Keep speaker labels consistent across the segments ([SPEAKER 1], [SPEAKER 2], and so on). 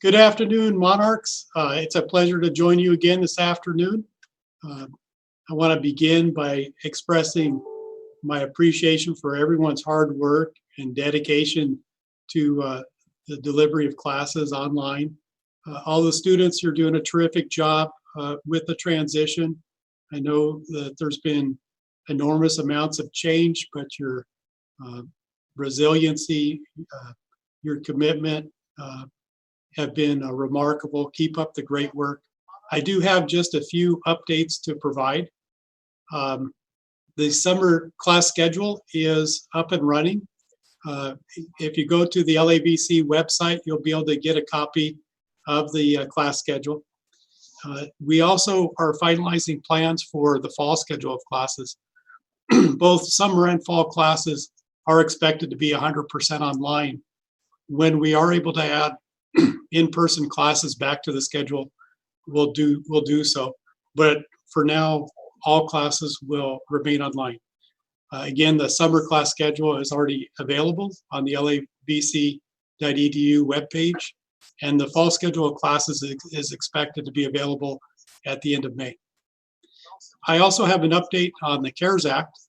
[SPEAKER 1] Good afternoon, Monarchs. It's a pleasure to join you again this afternoon. Uh, I want to begin by expressing my appreciation for everyone's hard work and dedication to the delivery of classes online. All the students, you're doing a terrific job with the transition. I know that there's been enormous amounts of change, but your resiliency, your commitment, have been remarkable. Keep up the great work. I do have just a few updates to provide. The summer class schedule is up and running. If you go to the LAVC website, you'll be able to get a copy of the class schedule. We also are finalizing plans for the fall schedule of classes. Both summer and fall classes are expected to be 100% online. When we are able to add in-person classes back to the schedule, we'll do so. But for now, all classes will remain online. Again, the summer class schedule is already available on the lavc.edu webpage, and the fall schedule of classes is expected to be available at the end of May. I also have an update on the CARES Act.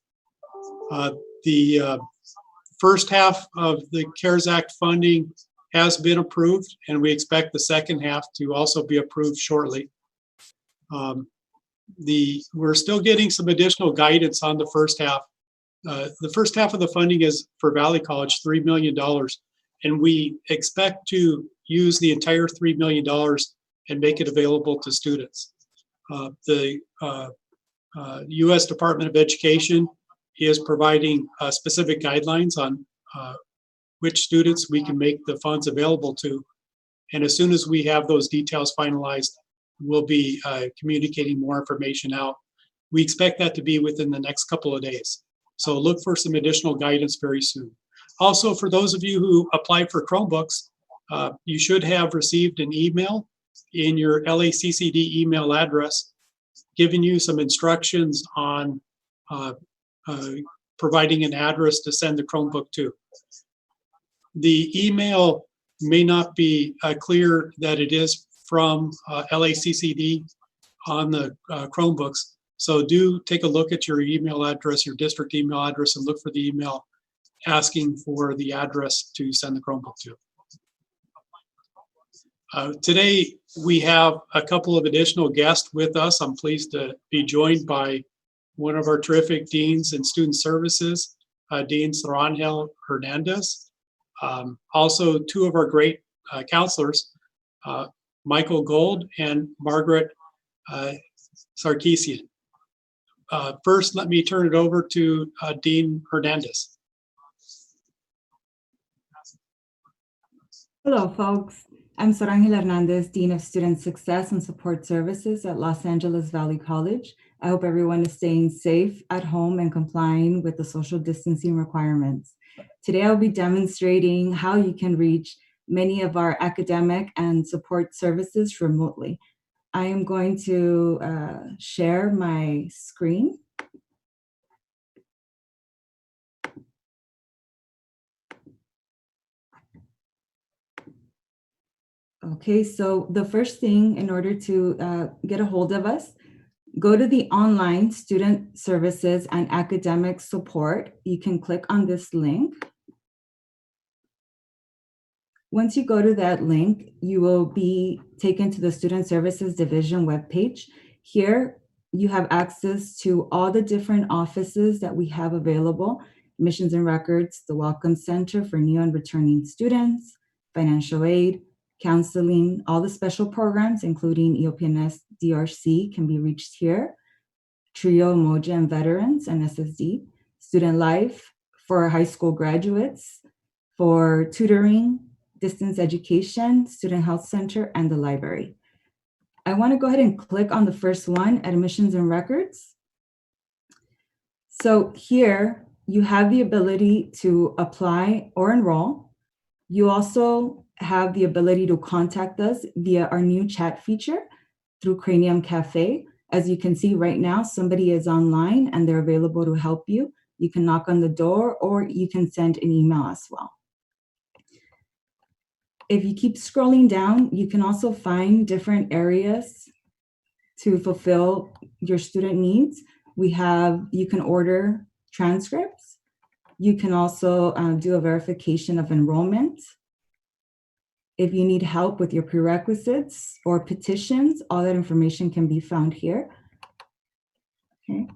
[SPEAKER 1] The first half of the CARES Act funding has been approved, and we expect the second half to also be approved shortly. We're still getting some additional guidance on the first half. The first half of the funding is for Valley College, $3 million, and we expect to use the entire $3 million and make it available to students. The U.S. Department of Education is providing specific guidelines on which students we can make the funds available to. And as soon as we have those details finalized, we'll be communicating more information out. We expect that to be within the next couple of days. So look for some additional guidance very soon. Also, for those of you who apply for Chromebooks, you should have received an email in your LACCD email address giving you some instructions on providing an address to send the Chromebook to. The email may not be clear that it is from LACCD on the Chromebooks. So do take a look at your email address, your district email address, and look for the email asking for the address to send the Chromebook to. Today, we have a couple of additional guests with us. I'm pleased to be joined by one of our terrific deans in student services, Dean Townhall Hernandez. Also, two of our great counselors, Michael Gold and Margaret Sarkeesian. First, let me turn it over to Dean Hernandez.
[SPEAKER 2] Hello, folks. I'm Sorangel Hernandez, Dean of Student Success and Support Services at Los Angeles Valley College. I hope everyone is staying safe at home and complying with the social distancing requirements. Today, I'll be demonstrating how you can reach many of our academic and support services remotely. I am going to share my screen. Okay, so the first thing, in order to get a hold of us, go to the online student services and academic support. You can click on this link. Once you go to that link, you will be taken to the Student Services Division webpage. Here, you have access to all the different offices that we have available: Admissions and Records, the Welcome Center for new and returning students, financial aid, counseling, all the special programs, including EOPNS, DRC, can be reached here. TRIO, MOJA, and veterans, and SSD. Student life for high school graduates, for tutoring, distance education, student health center, and the library. I want to go ahead and click on the first one, admissions and records. So here you have the ability to apply or enroll. You also have the ability to contact us via our new chat feature through Cranium Cafe. As you can see right now, somebody is online and they're available to help you. You can knock on the door or you can send an email as well. If you keep scrolling down, you can also find different areas to fulfill your student needs. You can order transcripts. You can also do a verification of enrollment. If you need help with your prerequisites or petitions, all that information can be found here. Okay.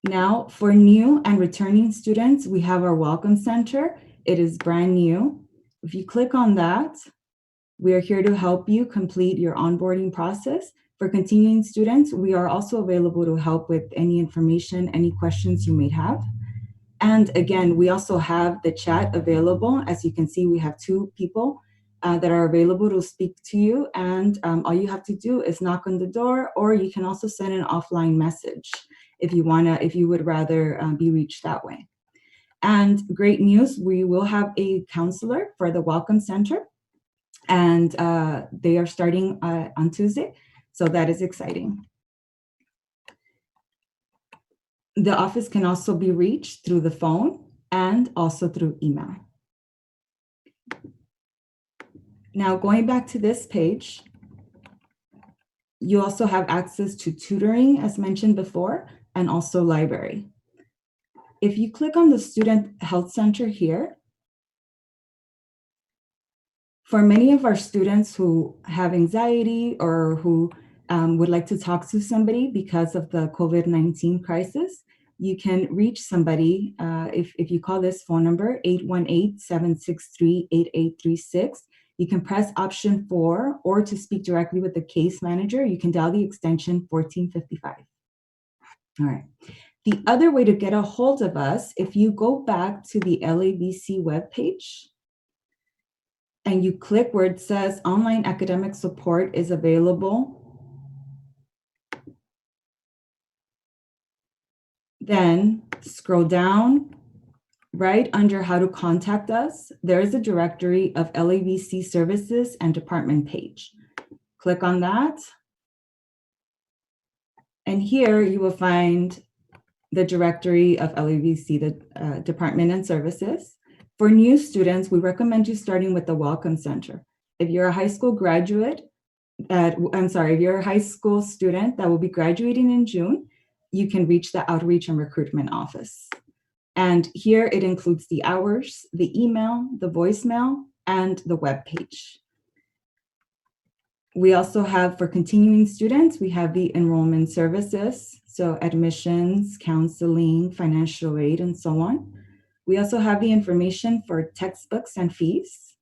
[SPEAKER 2] Now, for new and returning students, we have our Welcome Center. It is brand new. If you click on that, we are here to help you complete your onboarding process. For continuing students, we are also available to help with any information, any questions you may have. And again, we also have the chat available. As you can see, we have 2 people that are available to speak to you. And all you have to do is knock on the door, or you can also send an offline message if you would rather be reached that way. And great news, we will have a counselor for the Welcome Center, and they are starting on Tuesday. So that is exciting. The office can also be reached through the phone and also through email. Now, going back to this page, you also have access to tutoring, as mentioned before, and also library. If you click on the Student Health Center here, for many of our students who have anxiety or who would like to talk to somebody because of the COVID-19 crisis, you can reach somebody if you call this phone number, 818-763-8836. You can press option 4, or to speak directly with the case manager, you can dial the extension 1455. All right. The other way to get a hold of us, if you go back to the LAVC webpage and you click where it says online academic support is available, then scroll down. Right under how to contact us, there is a directory of LAVC services and department page. Click on that. And here you will find the directory of LAVC, the department and services. For new students, we recommend you starting with the Welcome Center. If you're a high school graduate, if you're a high school student that will be graduating in June, you can reach the Outreach and Recruitment Office. And here it includes the hours, the email, the voicemail, and the web page. We also have, for continuing students, we have the enrollment services, so admissions, counseling, financial aid, and so on. We also have the information for textbooks and fees.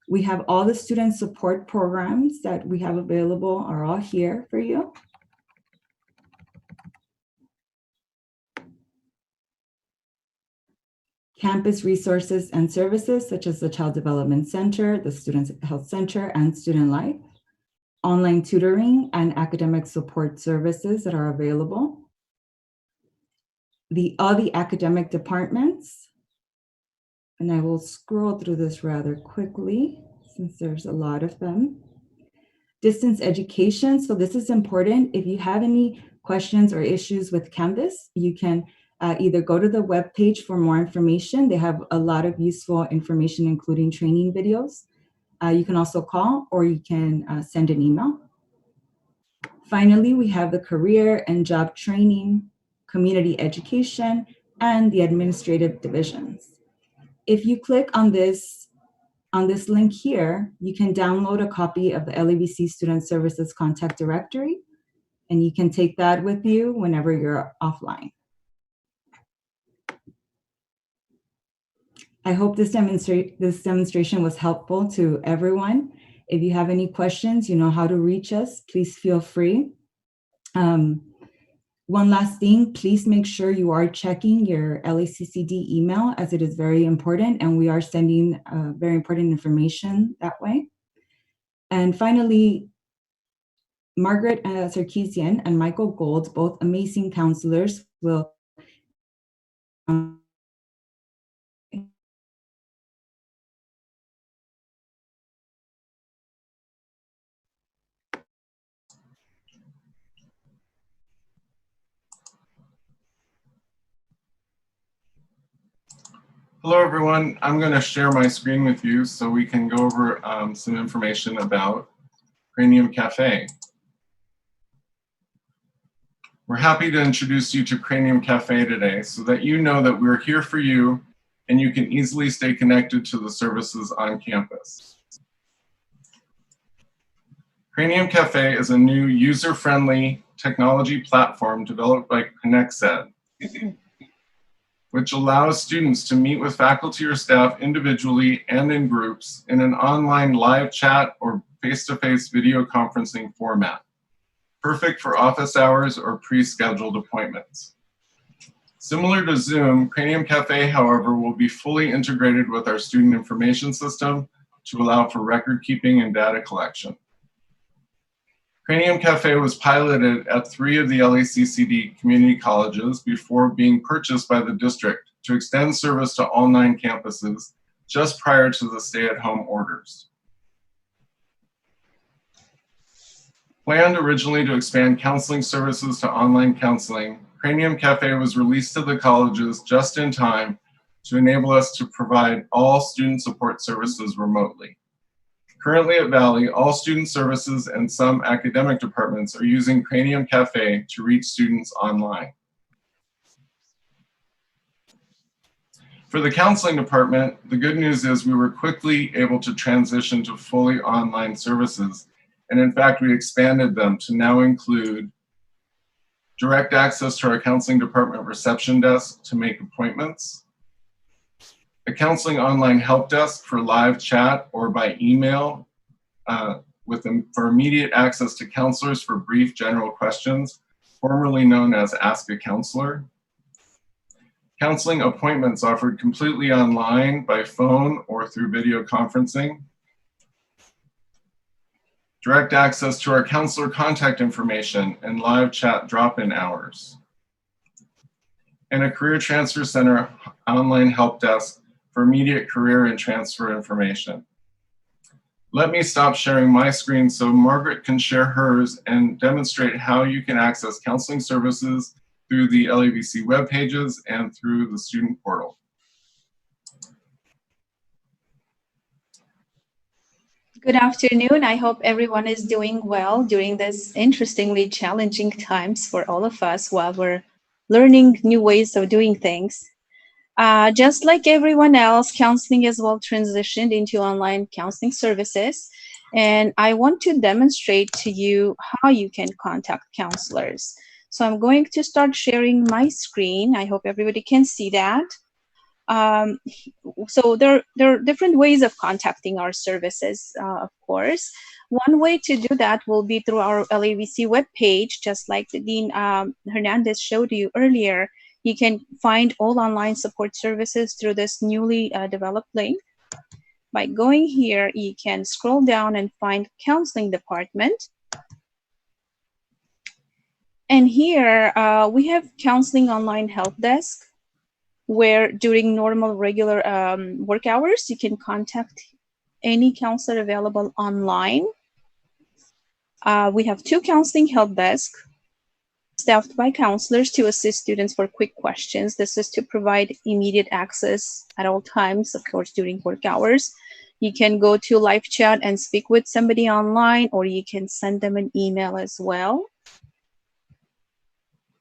[SPEAKER 2] We have all the student support programs that we have available are all here for you. Campus resources and services such as the Child Development Center, the Student Health Center, and Student Life. Online tutoring and academic support services that are available. All the academic departments. And I will scroll through this rather quickly since there's a lot of them. Distance education. So this is important. If you have any questions or issues with Canvas, you can either go to the webpage for more information. They have a lot of useful information, including training videos. You can also call, or you can send an email. Finally, we have the career and job training, community education, and the administrative divisions. If you click on this link here, you can download a copy of the LAVC Student Services Contact Directory, and you can take that with you whenever you're offline. I hope this demonstration was helpful to everyone. If you have any questions, you know how to reach us. Please feel free. One last thing, please make sure you are checking your LACCD email, as it is very important, and we are sending very important information that way. And finally, Margaret Sarkeesian and Michael Gold, both amazing counselors, will
[SPEAKER 3] Hello, everyone. I'm going to share my screen with you so we can go over some information about Cranium Cafe. We're happy to introduce you to Cranium Cafe today so that you know that we're here for you and you can easily stay connected to the services on campus. Cranium Cafe is a new user-friendly technology platform developed by ConnectSed, which allows students to meet with faculty or staff individually and in groups in an online live chat or face-to-face video conferencing format, perfect for office hours or pre-scheduled appointments. Similar to Zoom, Cranium Cafe, however, will be fully integrated with our student information system to allow for record keeping and data collection. Cranium Cafe was piloted at 3 of the LACCD community colleges before being purchased by the district to extend service to all 9 campuses just prior to the stay-at-home orders. Planned originally to expand counseling services to online counseling, Cranium Cafe was released to the colleges just in time to enable us to provide all student support services remotely. Currently at Valley, all student services and some academic departments are using Cranium Cafe to reach students online. For the counseling department, the good news is we were quickly able to transition to fully online services. And in fact, we expanded them to now include direct access to our counseling department reception desk to make appointments, a counseling online help desk for live chat or by email for immediate access to counselors for brief general questions, formerly known as Ask a Counselor. Counseling appointments offered completely online by phone or through video conferencing. Direct access to our counselor contact information and live chat drop-in hours. And a career transfer center online help desk for immediate career and transfer information. Let me stop sharing my screen so Margaret can share hers and demonstrate how you can access counseling services through the LAVC web pages and through the student portal.
[SPEAKER 4] Good afternoon. I hope everyone is doing well during this interestingly challenging times for all of us while we're learning new ways of doing things. Just like everyone else, counseling is well transitioned into online counseling services. And I want to demonstrate to you how you can contact counselors. So I'm going to start sharing my screen. I hope everybody can see that. So there are different ways of contacting our services, of course. One way to do that will be through our LAVC webpage, just like Dean Hernandez showed you earlier. You can find all online support services through this newly developed link. By going here, you can scroll down and find Counseling Department. And here we have Counseling Online Help Desk, where during normal regular work hours, you can contact any counselor available online. We have 2 counseling help desks staffed by counselors to assist students for quick questions. This is to provide immediate access at all times, of course, during work hours. You can go to live chat and speak with somebody online, or you can send them an email as well.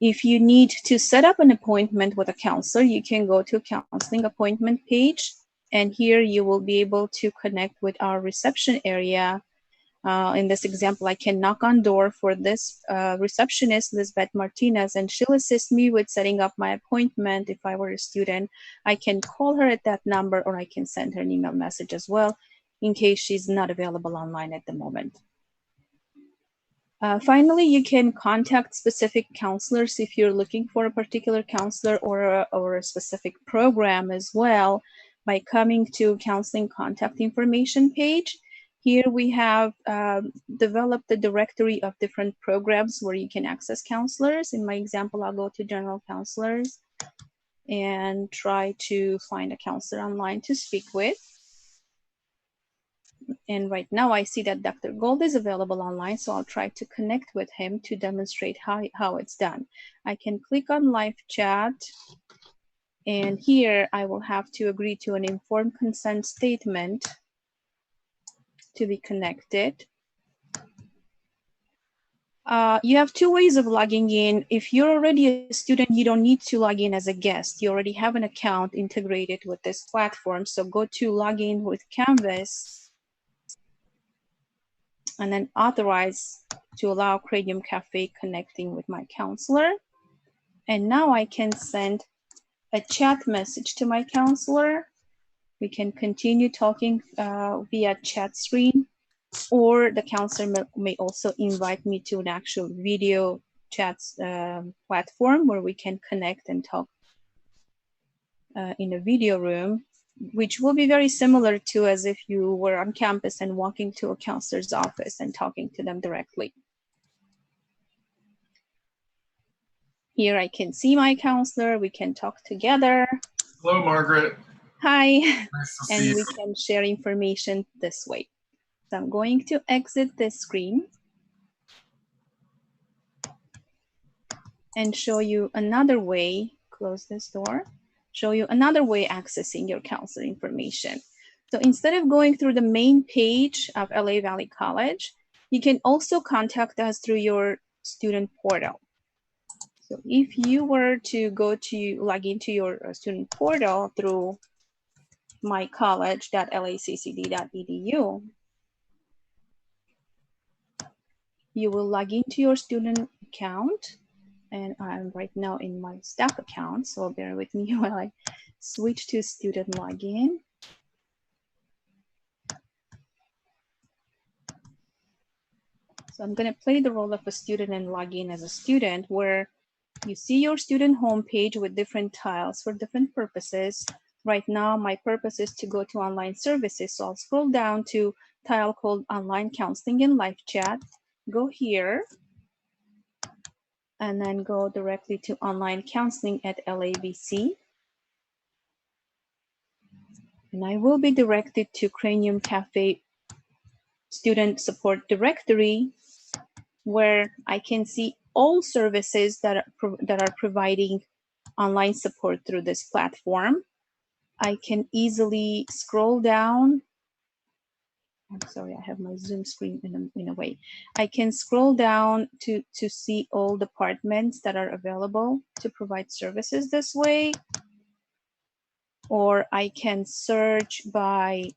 [SPEAKER 4] If you need to set up an appointment with a counselor, you can go to counseling appointment page, and here you will be able to connect with our reception area. In this example, I can knock on door for this receptionist, Lisbeth Martinez, and she'll assist me with setting up my appointment. If I were a student, I can call her at that number, or I can send her an email message as well in case she's not available online at the moment. Finally, you can contact specific counselors if you're looking for a particular counselor or a specific program as well by coming to Counseling Contact Information page. Here we have developed a directory of different programs where you can access counselors. In my example, I'll go to General Counselors and try to find a counselor online to speak with. And right now I see that Dr. Gold is available online, so I'll try to connect with him to demonstrate how it's done. I can click on live chat And here I will have to agree to an informed consent statement to be connected. You have two ways of logging in. If you're already a student, you don't need to log in as a guest. You already have an account integrated with this platform. So go to login with Canvas and then authorize to allow Cranium Cafe connecting with my counselor. And now I can send a chat message to my counselor. We can continue talking via chat screen, or the counselor may also invite me to an actual video chat platform where we can connect and talk in a video room, which will be very similar to as if you were on campus and walking to a counselor's office and talking to them directly. Here I can see my counselor, we can talk together.
[SPEAKER 3] Hello, Margaret.
[SPEAKER 4] Hi.
[SPEAKER 3] Nice to see
[SPEAKER 4] And
[SPEAKER 3] you.
[SPEAKER 4] we can share information this way. So I'm going to exit this screen and show you another way, close this door, show you another way accessing your counselor information. So instead of going through the main page of LA Valley College, you can also contact us through your student portal. So if you were to log into your student portal through mycollege.laccd.edu, you will log into your student account. And I'm right now in my staff account, so bear with me while I switch to student login. So I'm going to play the role of a student and log in as a student, where you see your student homepage with different tiles for different purposes. Right now, my purpose is to go to online services. So I'll scroll down to tile called online counseling and live chat, go here, and then go directly to online counseling at LAVC. And I will be directed to Cranium Cafe student support directory, where I can see all services that are providing online support through this platform. I can easily scroll down. I'm sorry, I have my Zoom screen in a way. I can scroll down to see all departments that are available to provide services this way. Or I can search by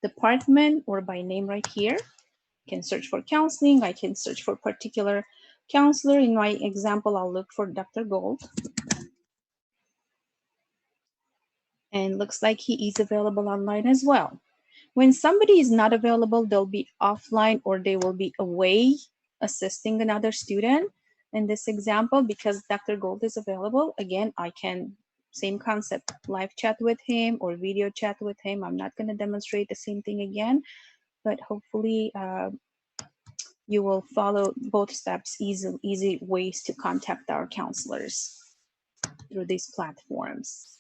[SPEAKER 4] department or by name right here. I can search for counseling. I can search for particular counselor. In my example, I'll look for Dr. Gold. And looks like he is available online as well. When somebody is not available, they'll be offline or they will be away assisting another student. In this example, because Dr. Gold is available, again, I can, same concept, live chat with him or video chat with him. I'm not going to demonstrate the same thing again, but hopefully you will follow both steps, easy ways to contact our counselors through these platforms.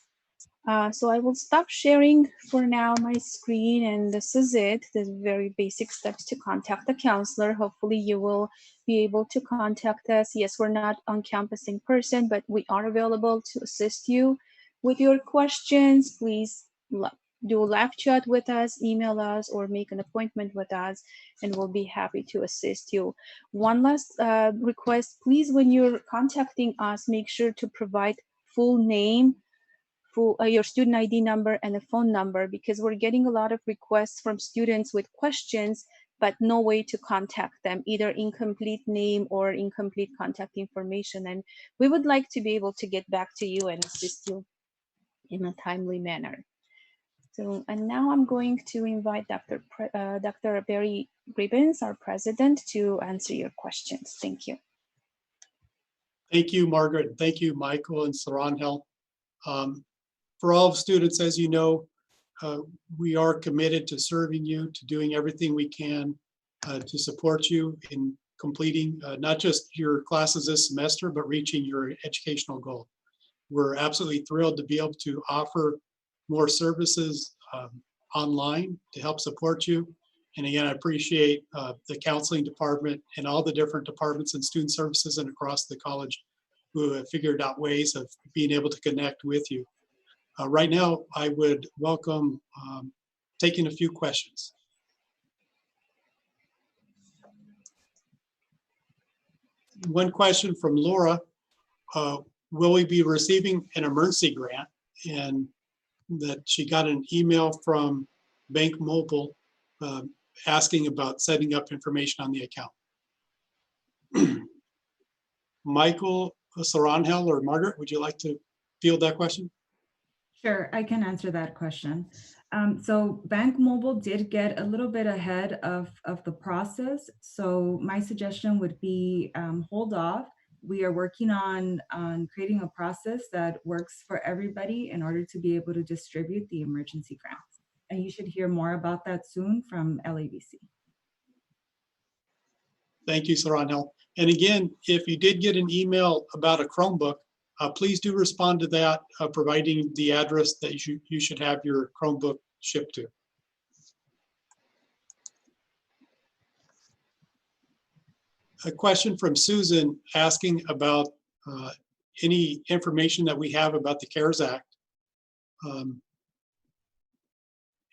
[SPEAKER 4] So I will stop sharing for now my screen, and this is it. The very basic steps to contact the counselor. Hopefully you will be able to contact us. Yes, we're not on campus in person, but we are available to assist you with your questions. Please do live chat with us, email us, or make an appointment with us, and we'll be happy to assist you. One last request, please, when you're contacting us, make sure to provide full name, your student ID number, and a phone number, because we're getting a lot of requests from students with questions, but no way to contact them, either incomplete name or incomplete contact information. And we would like to be able to get back to you and assist you in a timely manner. So, and now I'm going to invite Dr. Barry Ribbons, our president, to answer your questions. Thank you.
[SPEAKER 1] Thank you, Margaret. Thank you, Michael and Townhall. For all students, as you know, we are committed to serving you, to doing everything we can to support you in completing not just your classes this semester, but reaching your educational goal. We're absolutely thrilled to be able to offer more services online to help support you. And again, I appreciate the counseling department and all the different departments and student services and across the college who have figured out ways of being able to connect with you. Right now, I would welcome taking a few questions. One question from Laura, will we be receiving an emergency grant? And that she got an email from Bank Mobile asking about setting up information on the account. Michael Saranhel or Margaret, would you like to field that question?
[SPEAKER 2] Sure, I can answer that question. So Bank Mobile did get a little bit ahead of the process. So my suggestion would be hold off. We are working on creating a process that works for everybody in order to be able to distribute the emergency grants. And you should hear more about that soon from LAVC.
[SPEAKER 1] Thank you, Saranhel. And again, if you did get an email about a Chromebook, please do respond to that, providing the address that you should have your Chromebook shipped to. A question from Susan asking about any information that we have about the CARES Act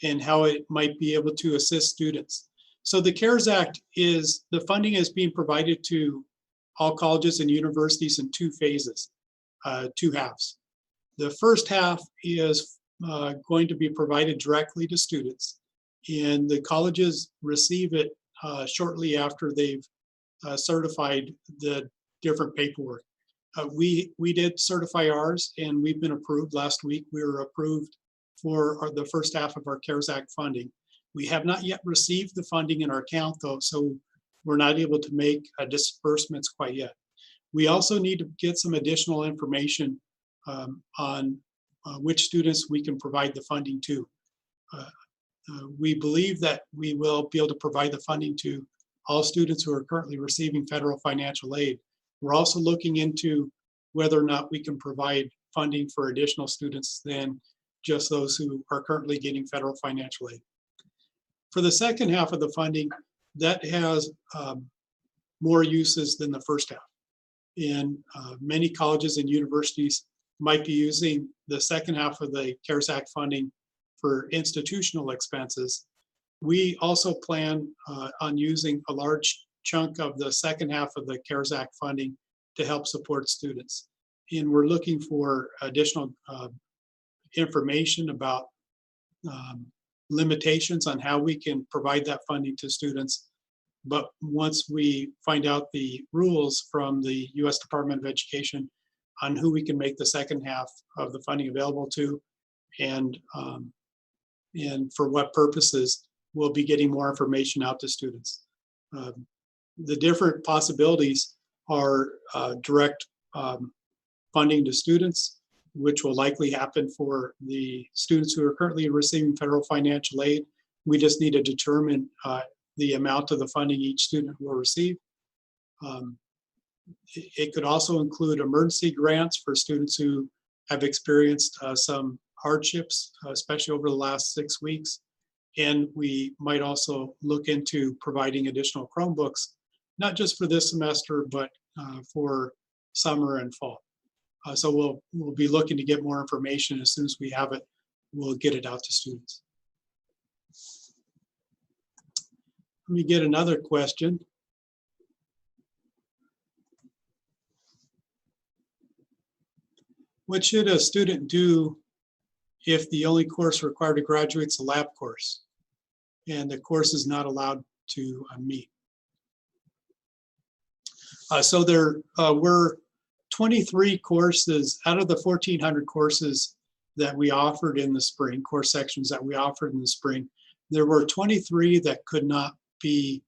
[SPEAKER 1] and how it might be able to assist students. So the CARES Act is, the funding is being provided to all colleges and universities in two phases, two halves. The first half is going to be provided directly to students, and the colleges receive it shortly after they've certified the different paperwork. We did certify ours, and we've been approved. Last week, we were approved for the first half of our CARES Act funding. We have not yet received the funding in our account, though, so we're not able to make disbursements quite yet. We also need to get some additional information on which students we can provide the funding to. We believe that we will be able to provide the funding to all students who are currently receiving federal financial aid. We're also looking into whether or not we can provide funding for additional students than just those who are currently getting federal financial aid. For the second half of the funding, that has more uses than the first half. And many colleges and universities might be using the second half of the CARES Act funding for institutional expenses. We also plan on using a large chunk of the second half of the CARES Act funding to help support students. And we're looking for additional information about limitations on how we can provide that funding to students. But once we find out the rules from the U.S. Department of Education on who we can make the second half of the funding available to and for what purposes, we'll be getting more information out to students. The different possibilities are direct funding to students, which will likely happen for the students who are currently receiving federal financial aid. We just need to determine the amount of the funding each student will receive. It could also include emergency grants for students who have experienced some hardships, especially over the last 6 weeks. And we might also look into providing additional Chromebooks, not just for this semester, but for summer and fall. So we'll be looking to get more information. As soon as we have it, we'll get it out to students. Let me get another question. What should a student do if the only course required to graduate is a lab course and the course is not allowed to meet? So there were 23 courses out of the 1,400 courses that we offered in the spring, course sections that we offered in the spring. There were 23 that could not be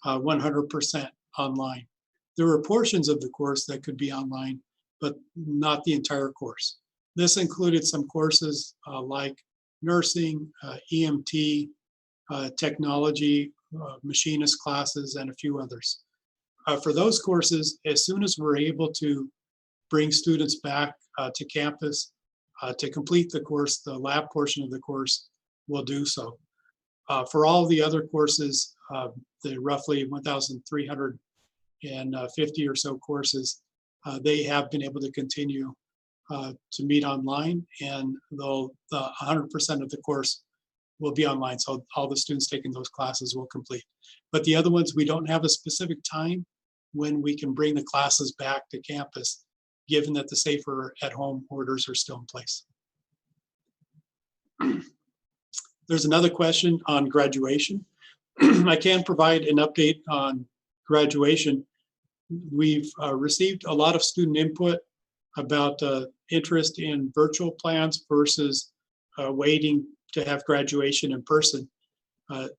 [SPEAKER 1] 100% online. There were portions of the course that could be online, but not the entire course. This included some courses like nursing, EMT, technology, machinist classes, and a few others. For those courses, as soon as we're able to bring students back to campus to complete the course, the lab portion of the course, we'll do so. For all the other courses, the roughly 1,350 or so courses, they have been able to continue to meet online, and though the 100% of the course will be online, so all the students taking those classes will complete. But the other ones, we don't have a specific time when we can bring the classes back to campus, given that the safer at home orders are still in place. There's another question on graduation. I can provide an update on graduation. We've received a lot of student input about interest in virtual plans versus waiting to have graduation in person.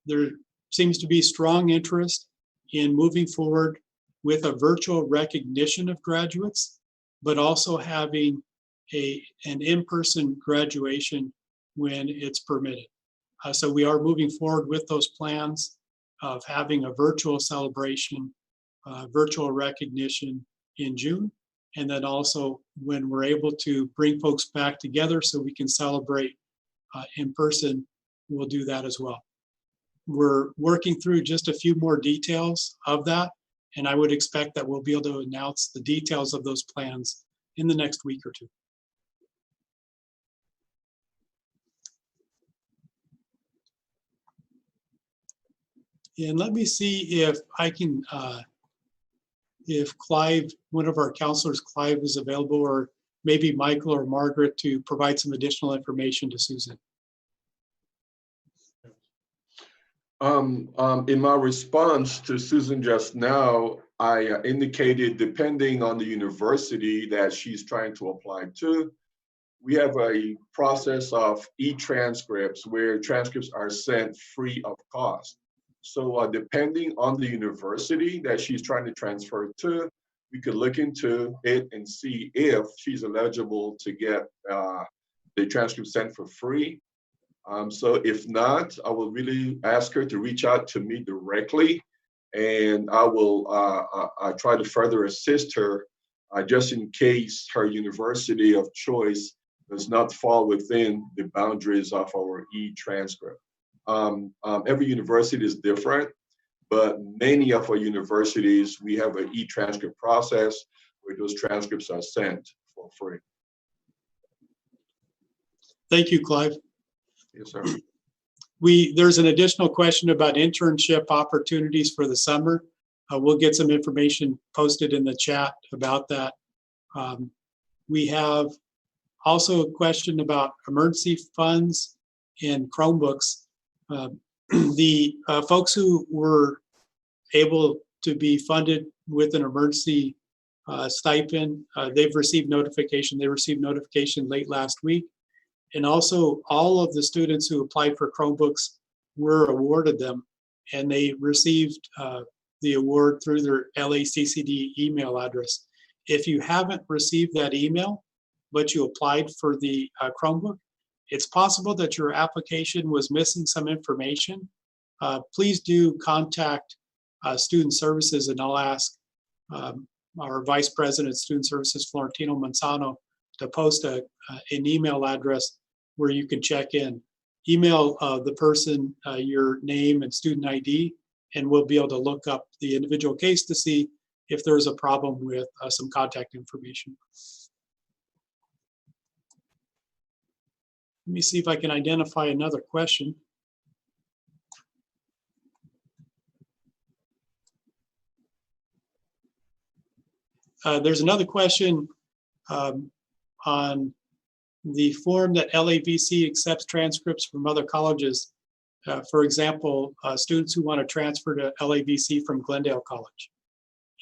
[SPEAKER 1] There seems to be strong interest in moving forward with a virtual recognition of graduates, but also having an in-person graduation when it's permitted. So we are moving forward with those plans of having a virtual celebration, virtual recognition in June. And then also when we're able to bring folks back together so we can celebrate in person, we'll do that as well. We're working through just a few more details of that, and I would expect that we'll be able to announce the details of those plans in the next week or two. And let me see if I can, if Clive, one of our counselors, Clive, is available, or maybe Michael or Margaret, to provide some additional information to Susan.
[SPEAKER 5] In my response to Susan just now, I indicated depending on the university that she's trying to apply to, we have a process of e-transcripts where transcripts are sent free of cost. So depending on the university that she's trying to transfer to, we could look into it and see if she's eligible to get the transcript sent for free. So if not, I will really ask her to reach out to me directly, and I will try to further assist her just in case her university of choice does not fall within the boundaries of our e-transcript. Every university is different, but many of our universities, we have an e-transcript process where those transcripts are sent for free.
[SPEAKER 1] Thank you, Clive.
[SPEAKER 5] Yes, sir.
[SPEAKER 1] There's an additional question about internship opportunities for the summer. We'll get some information posted in the chat about that. We have also a question about emergency funds and Chromebooks. The folks who were able to be funded with an emergency stipend, they've received notification. They received notification late last week. And also all of the students who applied for Chromebooks were awarded them, and they received the award through their LACCD email address. If you haven't received that email, but you applied for the Chromebook, it's possible that your application was missing some information. Please do contact Student Services, and I'll ask our Vice President of Student Services, Florentino Manzano, to post an email address where you can check in. Email the person your name and student ID, and we'll be able to look up the individual case to see if there's a problem with some contact information. Let me see if I can identify another question. There's another question on the form that LAVC accepts transcripts from other colleges. For example, students who want to transfer to LAVC from Glendale College.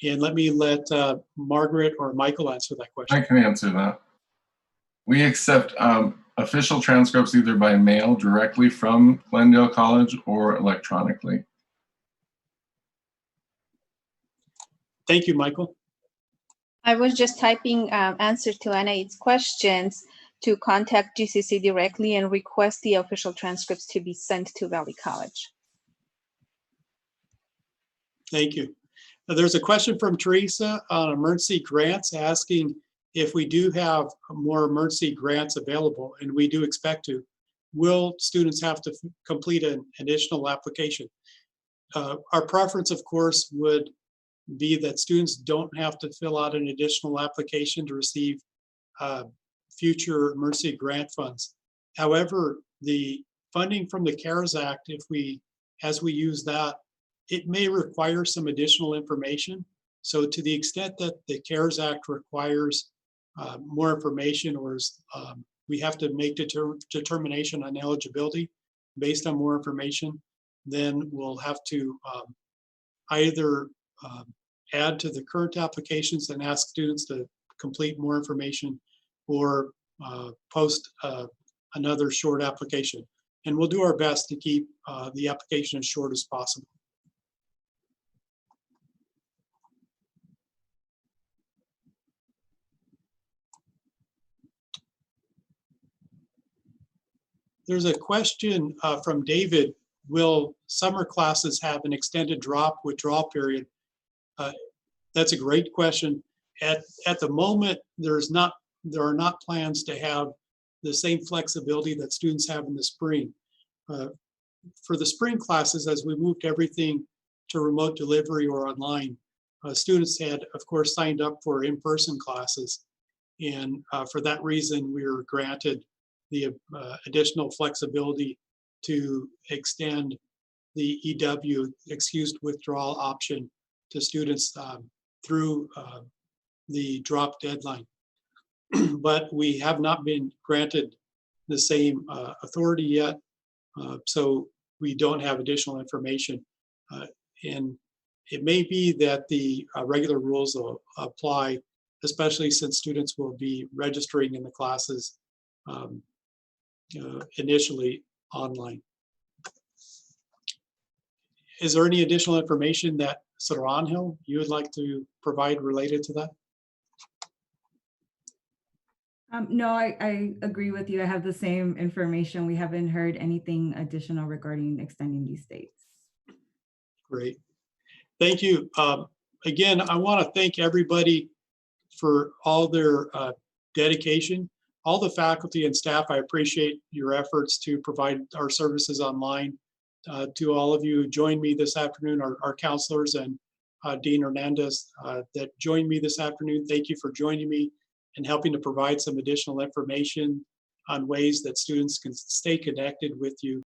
[SPEAKER 1] And let Margaret or Michael answer that question.
[SPEAKER 3] I can answer that. We accept official transcripts either by mail directly from Glendale College or electronically.
[SPEAKER 1] Thank you, Michael.
[SPEAKER 4] I was just typing answer to Anaid's questions to contact GCC directly and request the official transcripts to be sent to Valley College.
[SPEAKER 1] Thank you. There's a question from Teresa on emergency grants, asking if we do have more emergency grants available, and we do expect to, will students have to complete an additional application? Our preference, of course, would be that students don't have to fill out an additional application to receive future emergency grant funds. However, the funding from the CARES Act, as we use that, it may require some additional information. So to the extent that the CARES Act requires more information, or we have to make determination on eligibility based on more information, then we'll have to either add to the current applications and ask students to complete more information, or post another short application. And we'll do our best to keep the application as short as possible. There's a question from David. Will summer classes have an extended withdrawal period? That's a great question. At the moment, there are not plans to have the same flexibility that students have in the spring. For the spring classes, as we moved everything to remote delivery or online, students had, of course, signed up for in-person classes. And for that reason, we were granted the additional flexibility to extend the EW, excused withdrawal option, to students through the drop deadline. But we have not been granted the same authority yet, so we don't have additional information. And it may be that the regular rules will apply, especially since students will be registering in the classes initially online. Is there any additional information that Saranjil, you would like to provide related to that?
[SPEAKER 2] No, I agree with you. I have the same information. We haven't heard anything additional regarding extending these dates.
[SPEAKER 1] Great. Thank you. Again, I want to thank everybody for all their dedication. All the faculty and staff, I appreciate your efforts to provide our services online. To all of you who joined me this afternoon, our counselors and Dean Hernandez that joined me this afternoon, thank you for joining me and helping to provide some additional information on ways that students can stay connected with you